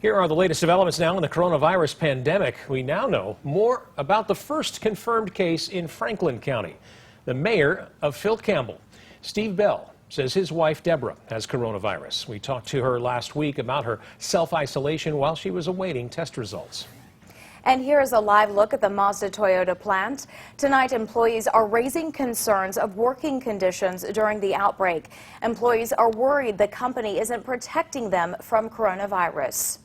Here are the latest developments now in the coronavirus pandemic. We now know more about the first confirmed case in Franklin County. The mayor of Phil Campbell, Steve Bell, says his wife Deborah has coronavirus. We talked to her last week about her self-isolation while she was awaiting test results. And here's a live look at the Mazda-Toyota plant. Tonight, employees are raising concerns of working conditions during the outbreak. Employees are worried the company isn't protecting them from coronavirus.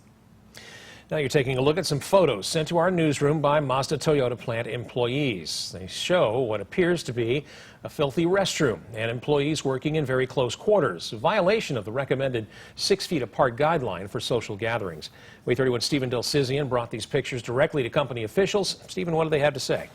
Now you're taking a look at some photos sent to our newsroom by Mazda-Toyota plant employees. They show what appears to be a filthy restroom and employees working in very close quarters, a violation of the recommended 6 feet apart guideline for social gatherings. WAAY 31's Stephen Dilsizian brought these pictures directly to company officials. Stephen, what do they have to say?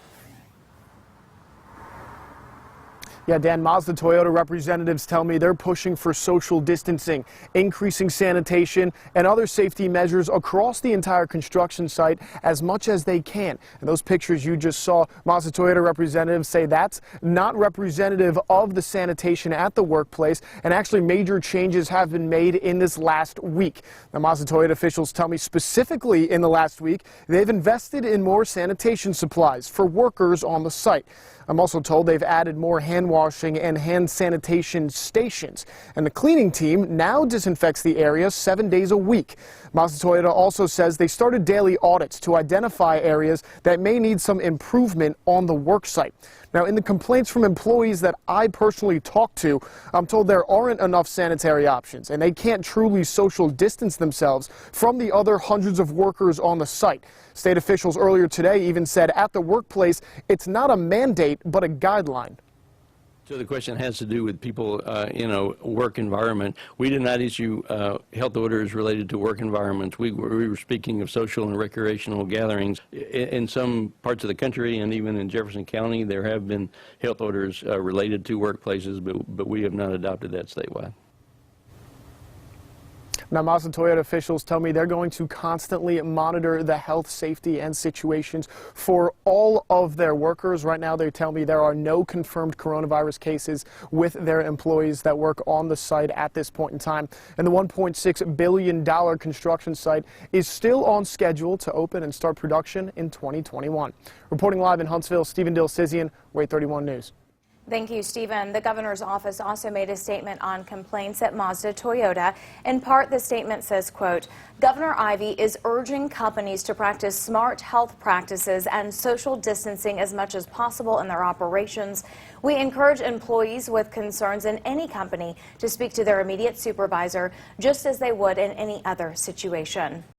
Yeah, Dan, Mazda-Toyota representatives tell me they're pushing for social distancing, increasing sanitation, and other safety measures across the entire construction site as much as they can. And those pictures you just saw, Mazda-Toyota representatives say that's not representative of the sanitation at the workplace, and actually major changes have been made in this last week. Now, Mazda-Toyota officials tell me specifically in the last week they've invested in more sanitation supplies for workers on the site. I'm also told they've added more hand washing and hand sanitation stations. And the cleaning team now disinfects the area 7 days a week. Mazda-Toyota also says they started daily audits to identify areas that may need some improvement on the work site. Now, in the complaints from employees that I personally talked to, I'm told there aren't enough sanitary options and they can't truly social distance themselves from the other hundreds of workers on the site. State officials earlier today even said at the workplace it's not a mandate but a guideline. So the question has to do with people in a work environment. We did not issue health orders related to work environments. We were speaking of social and recreational gatherings. In some parts of the country and even in Jefferson County, there have been health orders related to workplaces, but we have not adopted that statewide. Now, Mazda-Toyota officials tell me they're going to constantly monitor the health, safety, and situations for all of their workers. Right now, they tell me there are no confirmed coronavirus cases with their employees that work on the site at this point in time. And the $1.6 billion construction site is still on schedule to open and start production in 2021. Reporting live in Huntsville, Stephen Dilsizian, WAAY 31 News. Thank you, Stephen. The governor's office also made a statement on complaints at Mazda-Toyota. In part, the statement says, quote, Governor Ivey is urging companies to practice smart health practices and social distancing as much as possible in their operations. We encourage employees with concerns in any company to speak to their immediate supervisor, just as they would in any other situation.